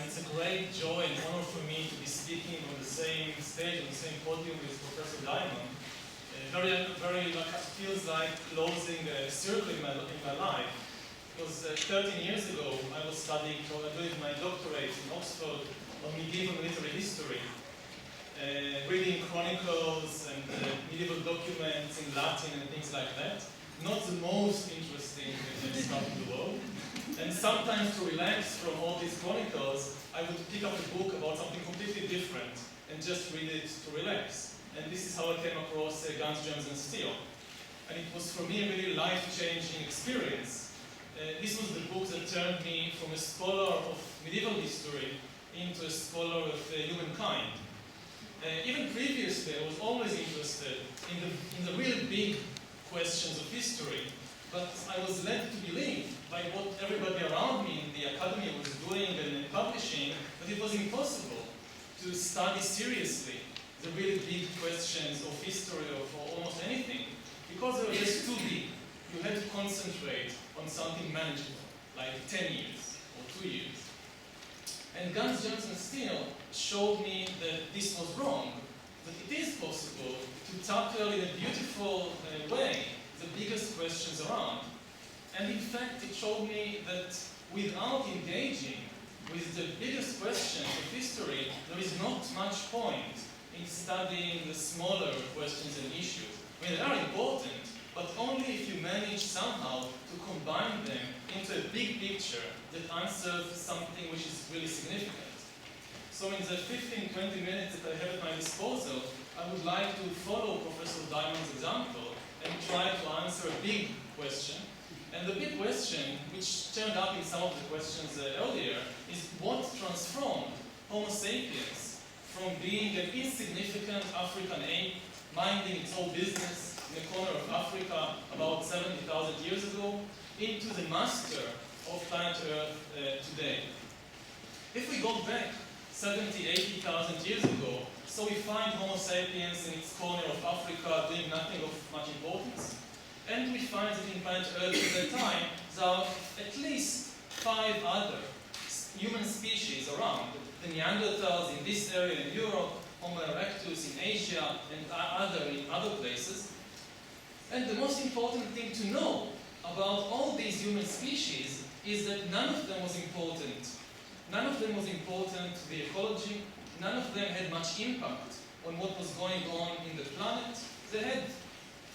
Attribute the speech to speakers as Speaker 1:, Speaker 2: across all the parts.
Speaker 1: it's a great joy and honor for me to be speaking on the same stage, on the same podium with Professor Diamond. Feels like closing a circle in my life. Because 13 years ago, I was studying, doing my doctorate in Oxford on medieval military history, reading chronicles and medieval documents in Latin and things like that. Not the most interesting stuff in the world. And sometimes to relax from all these chronicles, I would pick up a book about something completely different and just read it to relax. And this is how I came across Guns, Germs, and Steel. And it was for me a really life-changing experience. This was the book that turned me from a scholar of medieval history into a scholar of humankind. Even previously, I was always interested in the really big questions of history, but I was led to believe by what everybody around me in the academy was doing and publishing that it was impossible to study seriously the really big questions of history or for almost anything, because they were just too big. You had to concentrate on something manageable, like 10 years or 2 years. And Guns, Germs, and Steel showed me that this was wrong, that it is possible to tackle in a beautiful way the biggest questions around. And in fact, it showed me that without engaging with the biggest questions of history, there is not much point in studying the smaller questions and issues. I mean, they are important, but only if you manage somehow to combine them into a big picture that answers something which is really significant. So in the 15-20 minutes that I have at my disposal, I would like to follow Professor Diamond's example and try to answer a big question. And the big question, which turned up in some of the questions earlier, is what transformed Homo sapiens from being an insignificant African ape minding its own business in the corner of Africa about 70,000 years ago into the master of planet Earth today. If we go back 70,000, 80,000 years ago, so we find Homo sapiens in its corner of Africa doing nothing of much importance. And we find that in planet Earth at that time, there are at least 5 other human species around. The Neanderthals in this area in Europe, Homo erectus in Asia, and in other places. And the most important thing to know about all these human species is that none of them was important. None of them was important to the ecology. None of them had much impact on what was going on in the planet. They had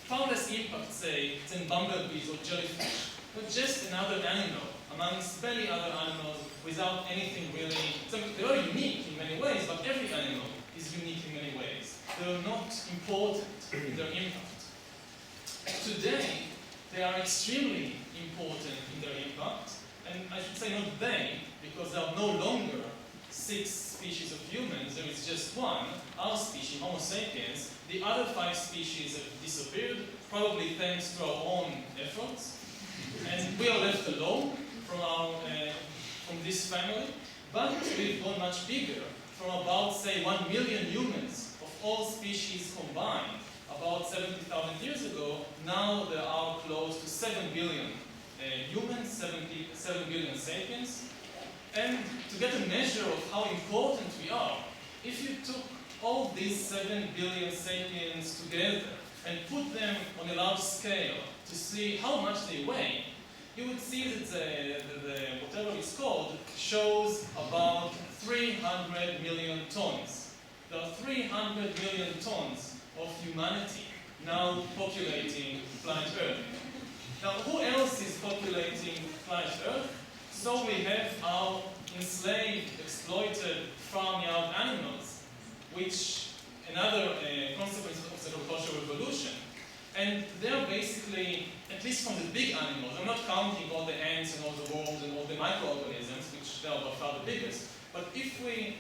Speaker 1: far less impact, say, than bumblebees or jellyfish, but just another animal amongst many other animals without anything really. So they are unique in many ways, but every animal is unique in many ways. They are not important in their impact. Today, they are extremely important in their impact, and I should say not they, because there are no longer 6 species of humans, there is just one, our species, Homo sapiens. The other 5 species have disappeared, probably thanks to our own efforts. And we are left alone from this family, but we've gone much bigger, from about, say, 1 million humans of all species combined, about 70,000 years ago. Now there are close to 7 billion humans, 7 billion sapiens. And to get a measure of how important we are, if you took all these 7 billion sapiens together and put them on a large scale to see how much they weigh, you would see that whatever it's called shows about 300 million tons. There are 300 million tons of humanity now populating planet Earth. Now, who else is populating planet Earth? So we have our enslaved, exploited farmyard animals, which another consequence of the agricultural revolution. And they're basically, at least from the big animals, I'm not counting all the ants and all the worms and all the microorganisms, which they are by far the biggest. But if we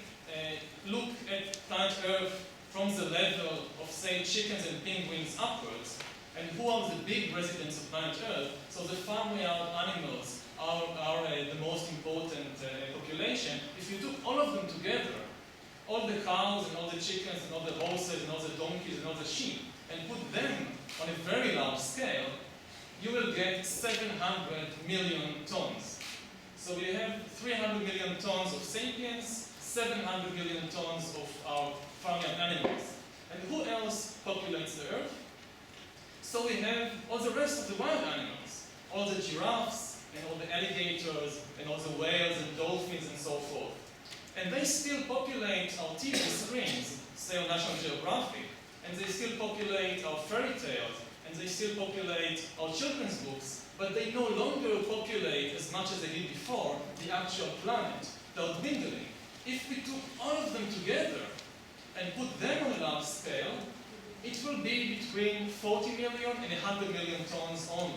Speaker 1: look at planet Earth from the level of, say, chickens and penguins upwards, and who are the big residents of planet Earth, so the farmyard animals are the most important population. If you took all of them together, all the cows and all the chickens and all the horses and all the donkeys and all the sheep, and put them on a very large scale, you will get 700 million tons. So we have 300 million tons of of sapiens, 700 million tons of our farming animals. And who else populates the earth? So we have all the rest of the wild animals, all the giraffes, and all the alligators, and all the whales and dolphins and so forth. And they still populate our TV screens, say on National Geographic, and they still populate our fairy tales, and they still populate our children's books, but they no longer populate as much as they did before the actual planet. They're dwindling. If we took all of them together and put them on a large scale, it will be between 40 million and 100 million tons only.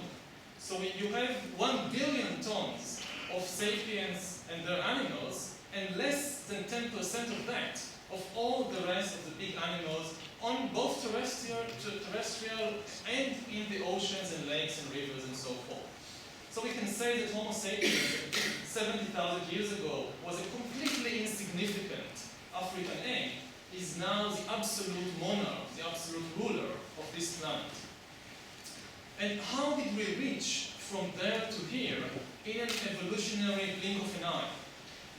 Speaker 1: So you have 1 billion tons of sapiens and their animals, and less than 10% of that of all the rest of the big animals on both terrestrial and in the oceans and lakes and rivers and so forth. So we can say that Homo sapiens 70,000 years ago was a completely insignificant African ape, is now the absolute monarch, the absolute ruler of this planet. And how did we reach from there to here in an evolutionary blink of an eye?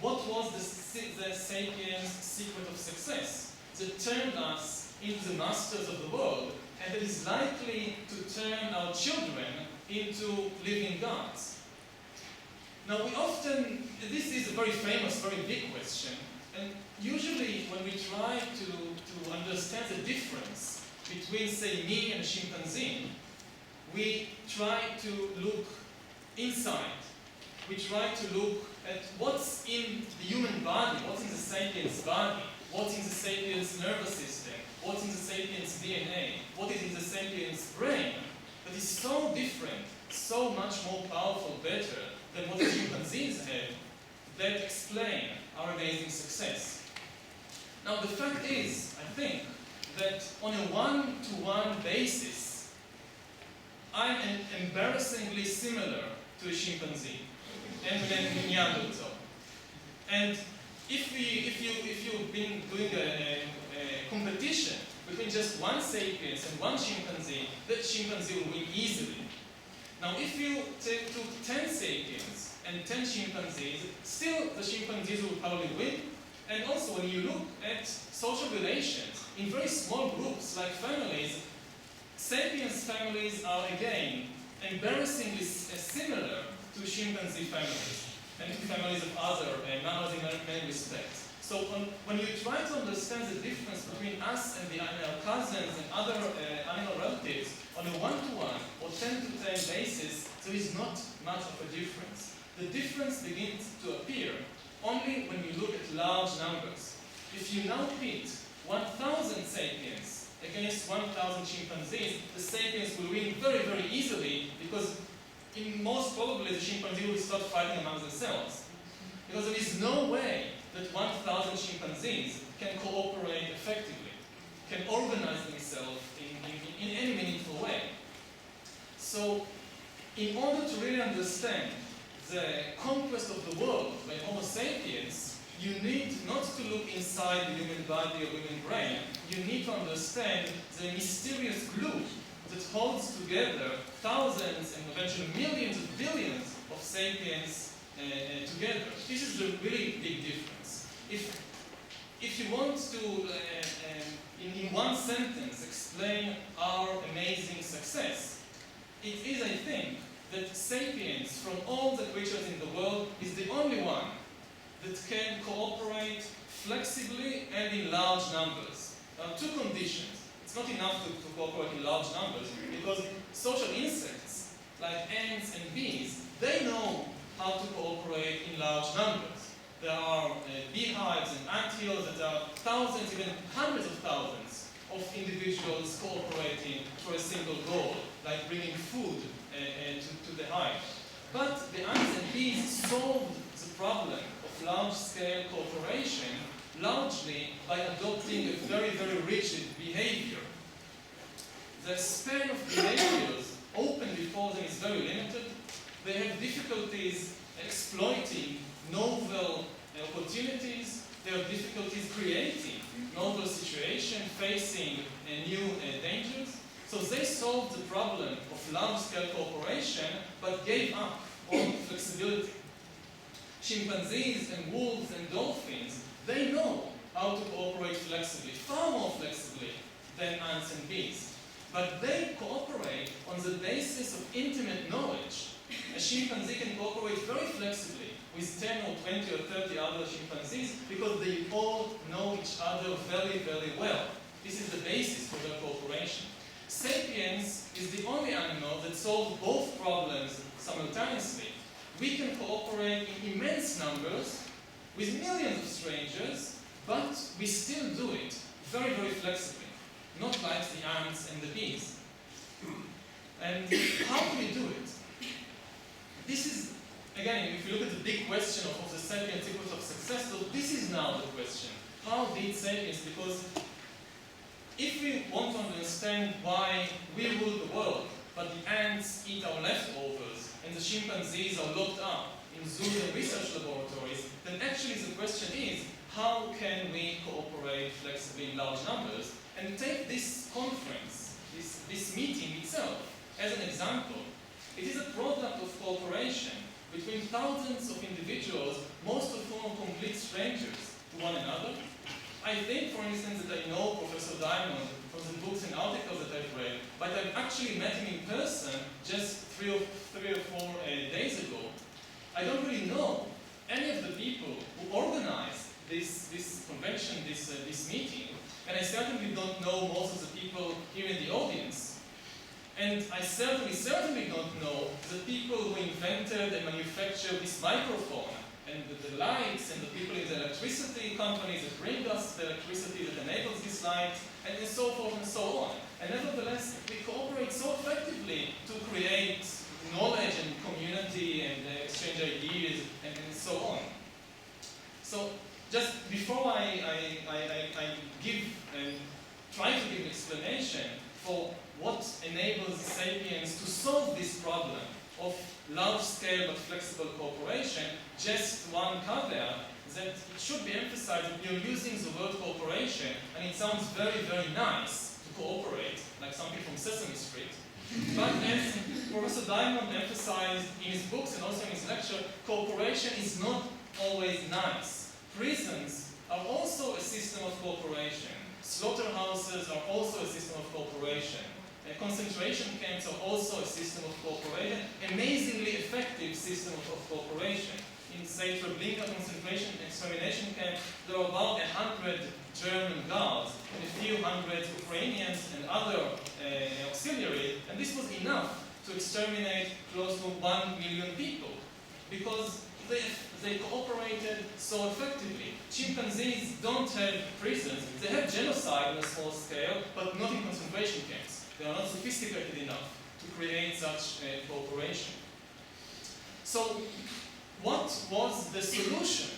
Speaker 1: What was the sapiens' secret of success that turned us into the masters of the world, and that is likely to turn our children into living gods? Now this is a very famous, very big question, and usually when we try to understand the difference between, say, me and a chimpanzee, we try to look inside. We try to look at what's in the human body, what's in the sapiens body, what's in the sapiens nervous system, what's in the sapiens DNA, what is in the sapiens brain, that is so different, so much more powerful, better than what the chimpanzees have, that explain our amazing success. Now the fact is, I think, that on a one-to-one basis, I'm embarrassingly similar to a chimpanzee, and a Neanderthal. And if you've been doing a competition between just one sapiens and one chimpanzee, that chimpanzee will win easily. Now, if you took 10 sapiens and 10 chimpanzees, still the chimpanzees will probably win. And also, when you look at social relations in very small groups like families, sapiens families are again embarrassingly similar to chimpanzee families and to families of other mammals in many respects. So when you try to understand the difference between us and our cousins and other animal relatives on a one-to-one or 10-to-10 basis, there is not much of a difference. The difference begins to appear only when you look at large numbers. If you now pit 1,000 sapiens against 1,000 chimpanzees, the sapiens will win very, very easily, because most probably the chimpanzee will start fighting among themselves. Because there is no way that 1,000 chimpanzees can cooperate effectively, can organize themselves in any meaningful way. So, in order to really understand the conquest of the world by Homo sapiens, you need not to look inside the human body or human brain. You need to understand the mysterious glue that holds together thousands and eventually millions of billions of sapiens together. This is the really big difference. If you want to, in one sentence, explain our amazing success, it is, I think, that sapiens, from all the creatures in the world, is the only one that can cooperate flexibly and in large numbers. There are two conditions. It's not enough to cooperate in large numbers, because social insects, like ants and bees, they know how to cooperate in large numbers. There are beehives and anthills that are thousands, even hundreds of thousands of individuals cooperating for a single goal, like bringing food to the hive. But the ants and bees solved the problem of large-scale cooperation largely by adopting a very, very rigid behavior. The span of behaviors open before them is very limited. They have difficulties exploiting novel opportunities. They have difficulties creating novel situations, facing new dangers. So they solved the problem of large-scale cooperation, but gave up on flexibility. chimpanzees and wolves and dolphins, they know how to cooperate flexibly, far more flexibly than ants and bees. But they cooperate on the basis of intimate knowledge. A chimpanzee can cooperate very flexibly with 10 or 20 or 30 other chimpanzees because they all know each other very, very well. This is the basis for their cooperation. Sapiens is the only animal that solves both problems simultaneously. We can cooperate in immense numbers with millions of strangers, but we still do it very, very flexibly, not like the ants and the bees. And how do we do it? This is, again, if you look at the big question of the sapiens secret of success, so this is now the question. How did sapiens, because if we want to understand why we rule the world, but the ants eat our leftovers, and the chimpanzees are locked up in zoos and research laboratories, then actually the question is, how can we cooperate flexibly in large numbers? And take this conference, this meeting itself, as an example. It is a product of cooperation between thousands of individuals, most of whom are complete strangers to one another. I think, for instance, that I know Professor Diamond from the books and articles that I've read, but I've actually met him in person just three or four days ago. I don't really know any of the people who organized this convention, this meeting, and I certainly don't know most of the people here in the audience. And I certainly don't know the people who invented and manufactured this microphone, and the lights, and the people in the electricity companies that bring us the electricity that enables this light, and so forth and so on. And nevertheless, we cooperate so effectively to create knowledge and community and exchange ideas and so on. So just before I give and try to give an explanation for what enables sapiens to solve this problem of large-scale but flexible cooperation, just one caveat that it should be emphasized that you're using the word cooperation, and it sounds very, very nice to cooperate, like something from Sesame Street. But as Professor Diamond emphasized in his books and also in his lecture, cooperation is not always nice. Prisons are also a system of cooperation. Slaughterhouses are also a system of cooperation. Concentration camps are also a system of cooperation, amazingly effective system of cooperation. In, say, Treblinka concentration extermination camp, there were about 100 German guards and a few hundred Ukrainians and other auxiliaries, and this was enough to exterminate close to 1 million people because they cooperated so effectively. Chimpanzees don't have prisons. They have genocide on a small scale, but not in concentration camps. They are not sophisticated enough to create such cooperation. So, what was the solution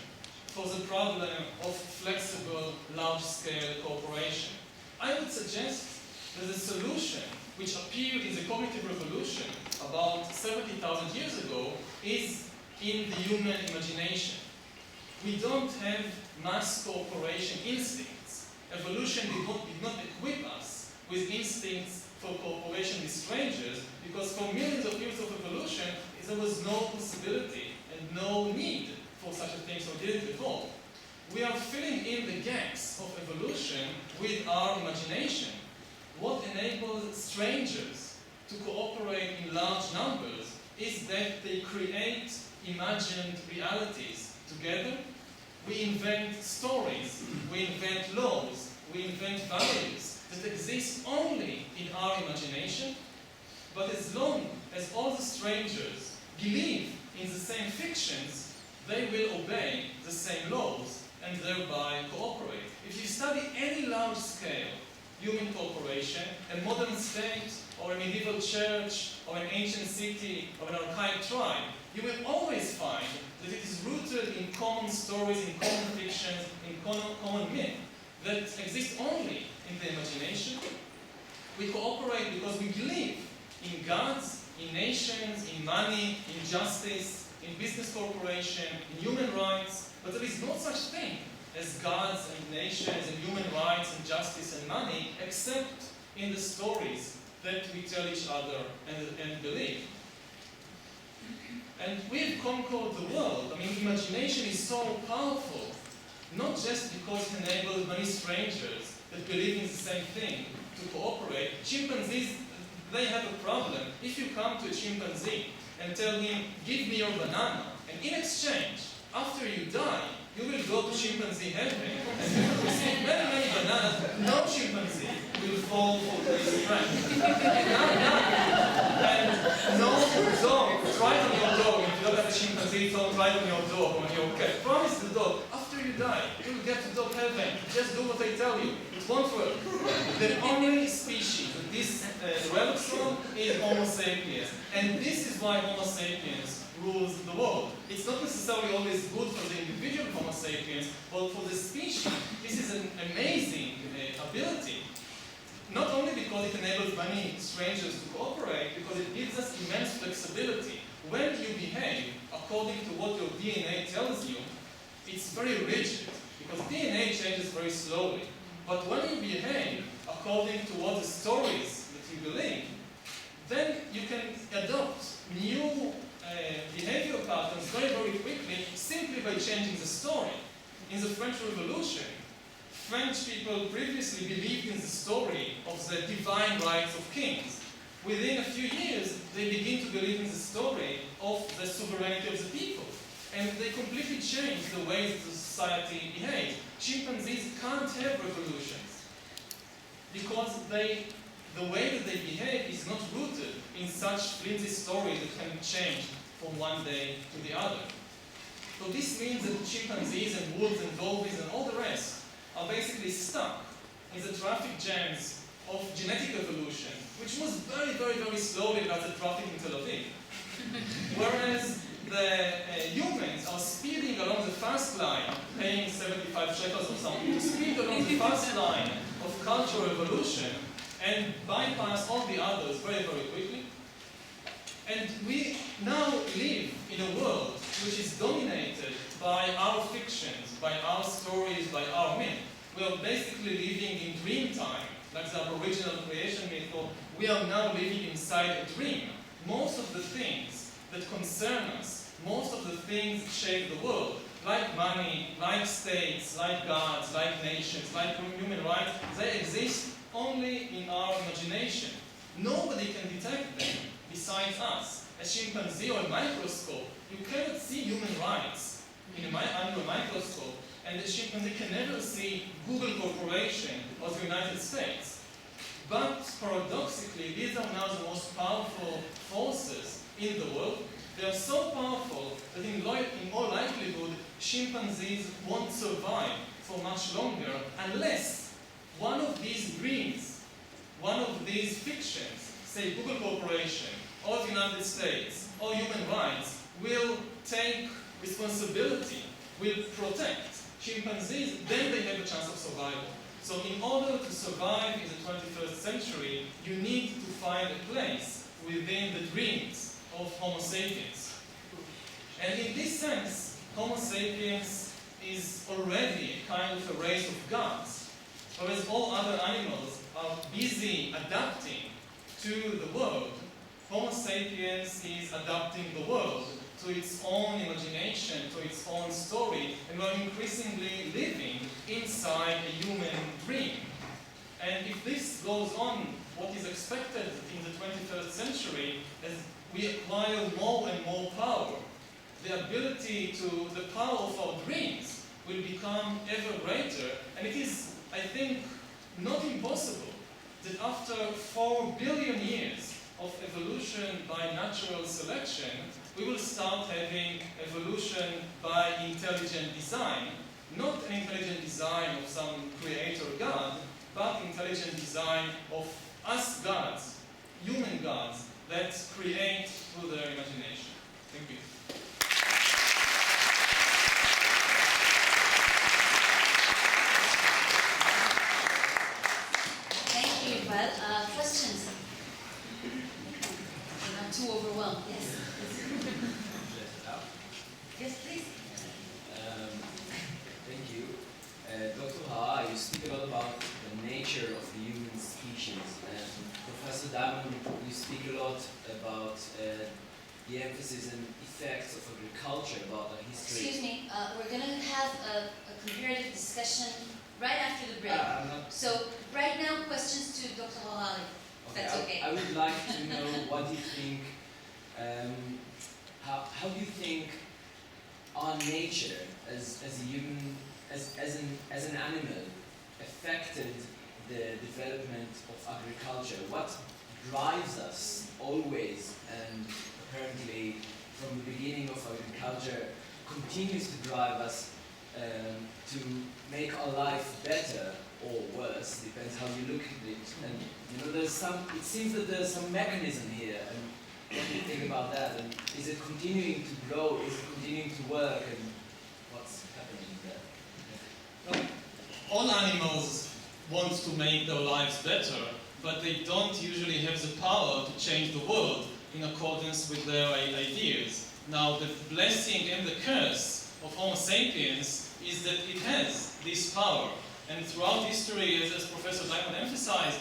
Speaker 1: for the problem of flexible, large-scale cooperation? I would suggest that the solution, which appeared in the cognitive revolution about 70,000 years ago, is in the human imagination. We don't have mass cooperation instincts. Evolution did not equip us with instincts for cooperation with strangers, because for millions of years of evolution, there was no possibility and no need for such a thing, so it didn't evolve. We are filling in the gaps of evolution with our imagination. What enables strangers to cooperate in large numbers is that they create imagined realities together. We invent stories, we invent laws, we invent values that exist only in our imagination, but as long as all the strangers believe in the same fictions, they will obey the same laws and thereby cooperate. If you study any large-scale human cooperation, a modern state or a medieval church or an ancient city or an archaic tribe, you will always find that it is rooted in common stories, in common fictions, in common myth that exist only in the imagination. We cooperate because we believe in gods, in nations, in money, in justice, in business cooperation, in human rights, but there is no such thing as gods and nations and human rights and justice and money except in the stories that we tell each other and believe. And we've conquered the world. I mean, imagination is so powerful, not just because it enables many strangers that believe in the same thing to cooperate. Chimpanzees, they have a problem. If you come to a chimpanzee and tell him, give me your banana, and in exchange, after you die, you will go to chimpanzee heaven and you will receive many, many bananas. No chimpanzee will fall for this trap. And no dog, try on your dog, if you don't have a chimpanzee, don't try on your dog or on your cat. Promise the dog, after you die, you will get to dog heaven. Just do what I tell you. It won't work. The only species that this relics on is Homo sapiens. And this is why Homo sapiens rules the world. It's not necessarily always good for the individual Homo sapiens, but for the species, this is an amazing ability. Not only because it enables many strangers to cooperate, because it gives us immense flexibility. When you behave according to what your DNA tells you, it's very rigid, because DNA changes very slowly. But when you behave according to what the stories that you believe, then you can adopt new behavioral patterns very, very quickly, simply by changing the story. In the French Revolution, French people previously believed in the story of the divine rights of kings. Within a few years, they begin to believe in the story of the sovereignty of the people. And they completely changed the way the society behaves. Chimpanzees can't have revolutions because the way that they behave is not rooted in such flimsy stories that can change from one day to the other. So this means that chimpanzees and wolves and dolphins and all the rest are basically stuck in the traffic jams of genetic evolution, which moves very, very, very slowly like the traffic in Tel Aviv. Whereas the humans are speeding along the fast line, paying 75 shekels or something, to speed along the fast line of cultural evolution and bypass all the others very, very quickly. And we now live in a world which is dominated by our fictions, by our stories, by our myth. We are basically living in dream time, like the Aboriginal creation myth, or we are now living inside a dream. Most of the things that concern us, most of the things that shape the world, like money, like states, like gods, like nations, like human rights, they exist only in our imagination. Nobody can detect them besides us. A chimpanzee or a microscope, you cannot see human rights under a microscope, and a chimpanzee can never see Google Corporation or the United States. But paradoxically, these are now the most powerful forces in the world. They are so powerful that in all likelihood, chimpanzees won't survive for much longer unless one of these dreams, one of these fictions, say Google Corporation, or the United States, or human rights, will take responsibility, will protect chimpanzees, then they have a chance of survival. So in order to survive in the 21st century, you need to find a place within the dreams of Homo sapiens. And in this sense, Homo sapiens is already a kind of a race of gods. Whereas all other animals are busy adapting to the world, Homo sapiens is adapting the world to its own imagination, to its own story, and we're increasingly living inside a human dream. And if this goes on, what is expected in the 21st century, as we acquire more and more power, the ability to, the power of our dreams will become ever greater, and it is, I think, not impossible that after 4 billion years of evolution by natural selection, we will start having evolution by intelligent design. Not an intelligent design of some creator god, but intelligent design of us gods, human gods, that create through their imagination. Thank you.
Speaker 2: Thank you, Yuval. Questions? You're not too overwhelmed. Yes. Yes, please.
Speaker 3: Thank you. Dr. Harari, you speak a lot about the nature of the human species, and Professor Diamond, you speak a lot about the emphasis and effects of agriculture about our history.
Speaker 2: Excuse me, we're going to have a comparative discussion right after the break.
Speaker 3: I'm not,
Speaker 2: So right now, questions to Dr. Harari. That's okay.
Speaker 3: I would like to know what you think, how do you think our nature as a human, as an animal affected the development of agriculture? What drives us always, and apparently from the beginning of agriculture continues to drive us to make our life better or worse, depends how you look at it. And you know, it seems that there's some mechanism here, and what do you think about that? And is it continuing to grow? Is it continuing to work? And what's happening there?
Speaker 1: All animals want to make their lives better, but they don't usually have the power to change the world in accordance with their ideas. Now, the blessing and the curse of Homo sapiens is that it has this power. And throughout history, as Professor Diamond emphasized,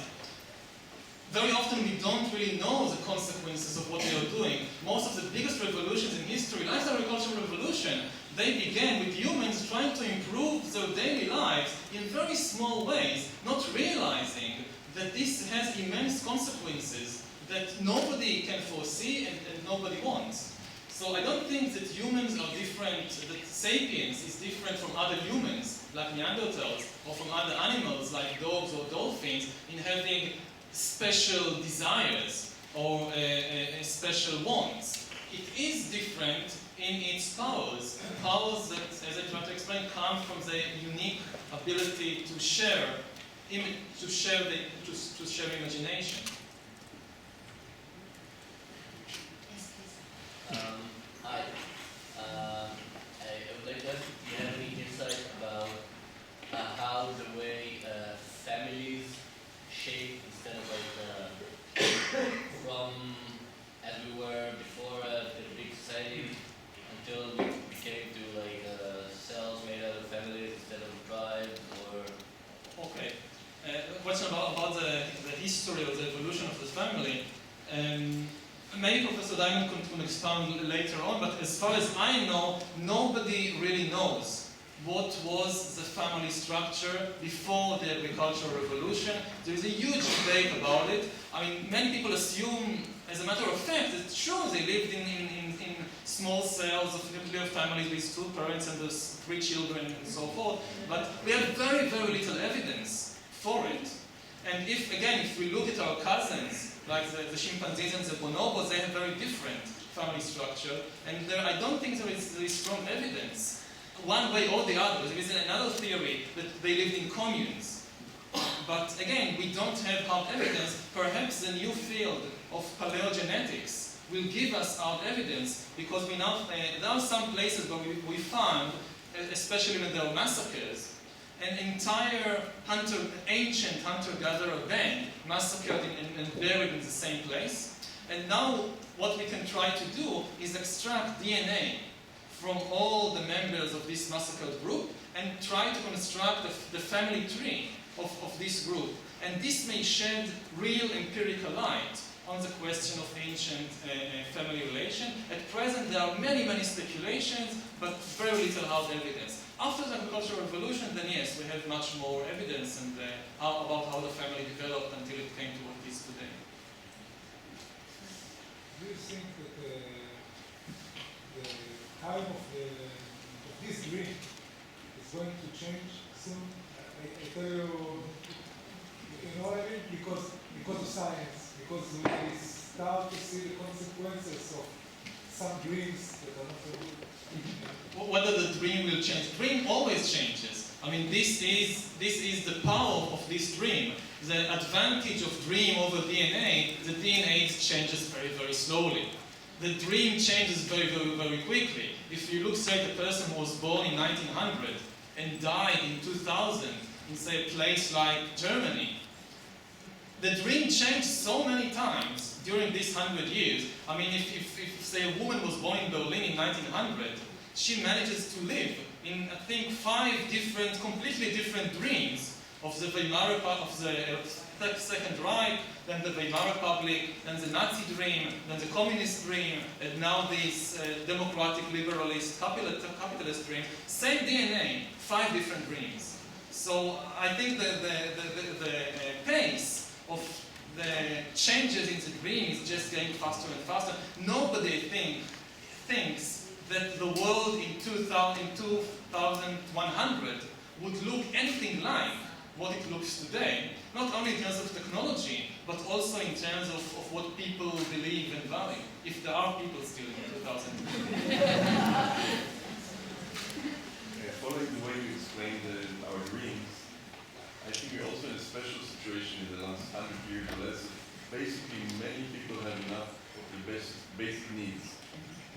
Speaker 1: very often we don't really know the consequences of what we are doing. Most of the biggest revolutions in history, like the agricultural revolution, they began with humans trying to improve their daily lives in very small ways, not realizing that this has immense consequences that nobody can foresee and nobody wants. So I don't think that humans are different, that sapiens is different from other humans, like Neanderthals, or from other animals like dogs or dolphins, in having special desires or special wants. It is different in its powers. Powers that, as I tried to explain, come from the unique ability to share imagination.
Speaker 2: Yes, please.
Speaker 4: Hi. I would like to ask if you have any insight about how the way families shape instead of from as we were before the big society until we became to cells made out of families instead of tribes or.
Speaker 1: Okay. A question about the history or the evolution of the family. Maybe Professor Diamond can expound later on, but as far as I know, nobody really knows what was the family structure before the agricultural revolution. There is a huge debate about it. I mean, many people assume, as a matter of fact, that sure, they lived in small cells of nuclear families with 2 parents and 3 children and so forth, but we have very, very little evidence for it. And if we look at our cousins, like the chimpanzees and the bonobos, they have very different family structure, and I don't think there is strong evidence, one way or the other. There is another theory that they lived in communes. But again, we don't have hard evidence. Perhaps the new field of paleogenetics will give us hard evidence, because we now, there are some places where we found, especially when there are massacres, an entire ancient hunter-gatherer band massacred and buried in the same place. And now what we can try to do is extract DNA from all the members of this massacred group and try to construct the family tree of this group. And this may shed real empirical light on the question of ancient family relation. At present, there are many, many speculations, but very little hard evidence. After the agricultural revolution, then yes, we have much more evidence and about how the family developed until it came to what it is today.
Speaker 5: Do you think that the time of this dream is going to change soon? I tell you, you know what I mean? Because of science, because we start to see the consequences of some dreams that are not so good.
Speaker 1: Whether the dream will change. Dream always changes. I mean, this is the power of this dream. The advantage of dream over DNA, the DNA changes very, very slowly. The dream changes very, very, very quickly. If you look, say, at a person who was born in 1900 and died in 2000 in, say, a place like Germany, the dream changed so many times during these 100 years. I mean, if say, a woman was born in Berlin in 1900, she manages to live in, I think, 5 different, completely different dreams of the Weimar, of the Second Reich, then the Weimar Republic, then the Nazi dream, then the communist dream, and now this democratic, liberalist, capitalist dream. Same DNA, 5 different dreams. So I think that the pace of the changes in the dream is just getting faster and faster. Nobody thinks that the world in 2100 would look anything like what it looks today, not only in terms of technology, but also in terms of what people believe and value, if there are people still in 2000.
Speaker 6: Following the way you explained our dreams, I think we're also in a special situation in the last 100 years or less. Basically, many people have enough of the basic needs.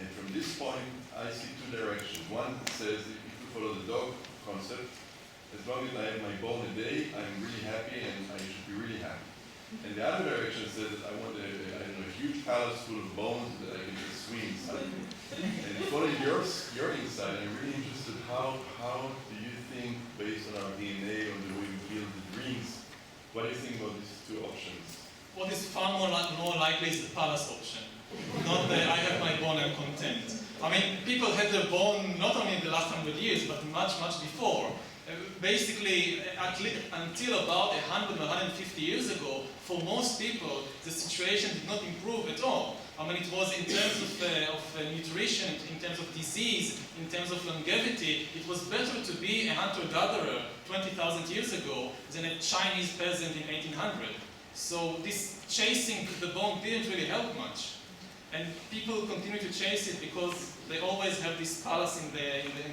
Speaker 6: And from this point, I see 2 directions. One says, if you follow the dog concept, as long as I have my bone a day, I'm really happy and I should be really happy. And the other direction says that I want a huge palace full of bones that I can just swing inside. And following your insight, I'm really interested, how do you think, based on our DNA, on the way we build the dreams, what do you think about these 2 options?
Speaker 1: What is far more likely is the palace option, not the I have my bone, I'm content. I mean, people had their bone not only in the last 100 years, but much before. Basically, until about 100 or 150 years ago, for most people, the situation did not improve at all. I mean, it was in terms of nutrition, in terms of disease, in terms of longevity, it was better to be a hunter-gatherer 20,000 years ago than a Chinese peasant in 1800. So this chasing the bone didn't really help much. And people continue to chase it because they always have this palace in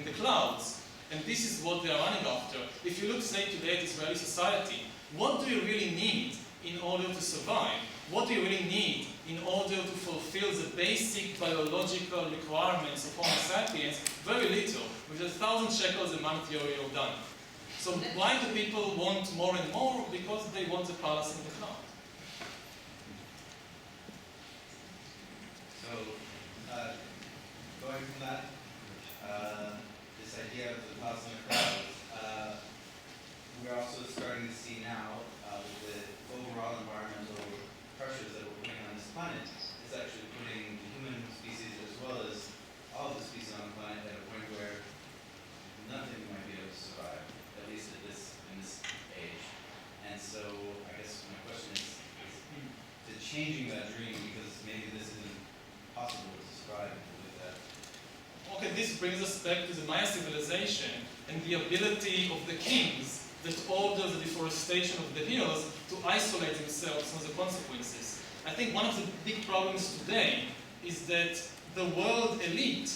Speaker 1: the clouds. And this is what they are running after. If you look, say, today at Israeli society, what do you really need in order to survive? What do you really need in order to fulfill the basic biological requirements of Homo sapiens? Very little. With 1,000 shekels a month, you're done. So why do people want more and more? Because they want the palace in the cloud.
Speaker 7: So, going from that, this idea of the palace in the cloud, we're also starting to see now, with the overall environmental pressures that we're putting on this planet, is actually putting the human species as well as all of the species on the planet at a point where nothing might be able to survive, at least in this age. And so, I guess my question is to changing that dream, because maybe this isn't possible to survive with that.
Speaker 1: Okay, this brings us back to the Maya civilization and the ability of the kings that order the deforestation of the hills to isolate themselves from the consequences. I think one of the big problems today is that the world elite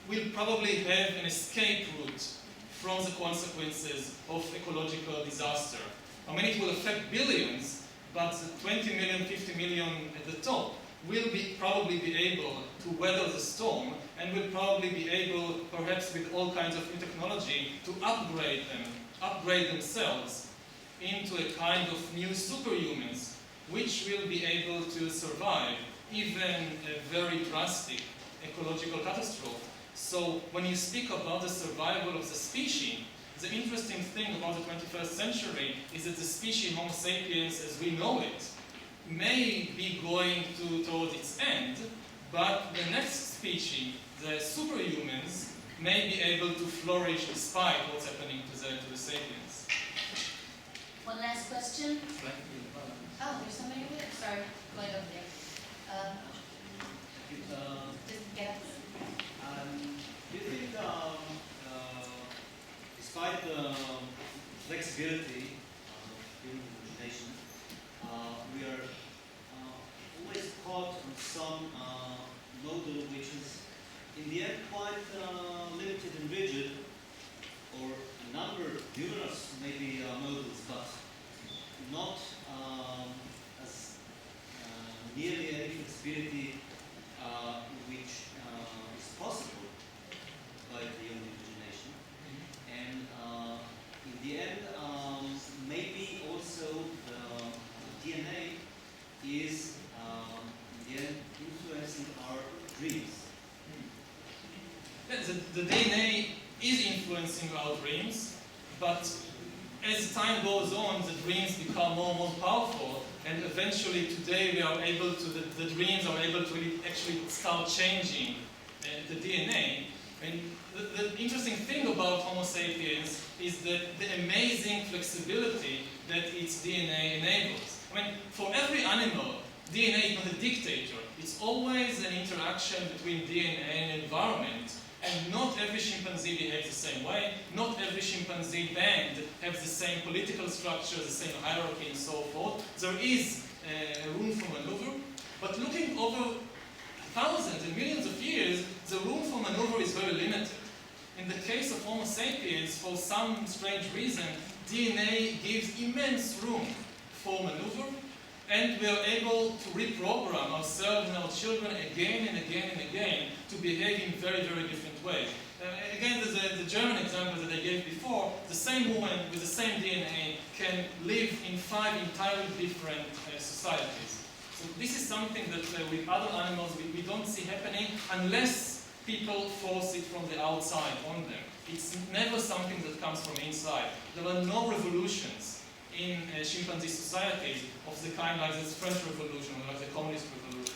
Speaker 1: will probably have an escape route from the consequences of ecological disaster. I mean, it will affect billions, but the 20 million, 50 million at the top will probably be able to weather the storm and will probably be able, perhaps with all kinds of new technology, to upgrade themselves into a kind of new superhumans, which will be able to survive even a very drastic ecological catastrophe. So when you speak about the survival of the species, the interesting thing about the 21st century is that the species Homo sapiens as we know it may be going towards its end, but the next species, the superhumans, may be able to flourish despite what's happening to the sapiens.
Speaker 2: One last question. Oh, there's somebody over there. Sorry, going over there. Just get up.
Speaker 8: Do you think, despite the flexibility of human imagination, we are always caught on some model which is, in the end, quite limited and rigid, or a number, numerous maybe models, but not as nearly any flexibility which is possible by the human imagination. And in the end, maybe also the DNA is in the end influencing our dreams.
Speaker 1: The DNA is influencing our dreams, but as time goes on, the dreams become more and more powerful, and eventually today we are able to, the dreams are able to really actually start changing the DNA. And the interesting thing about Homo sapiens is that the amazing flexibility that its DNA enables. I mean, for every animal, DNA is not a dictator. It's always an interaction between DNA and environment. And not every chimpanzee behaves the same way. Not every chimpanzee band has the same political structure, the same hierarchy, and so forth. There is room for maneuver. But looking over thousands and millions of years, the room for maneuver is very limited. In the case of Homo sapiens, for some strange reason, DNA gives immense room for maneuver, and we are able to reprogram ourselves and our children again and again and again to behave in very, very different ways. Again, there's the German example that I gave before. The same woman with the same DNA can live in 5 entirely different societies. So this is something that with other animals we don't see happening unless people force it from the outside on them. It's never something that comes from inside. There are no revolutions in chimpanzee societies of the kind like the French Revolution or like the Communist Revolution.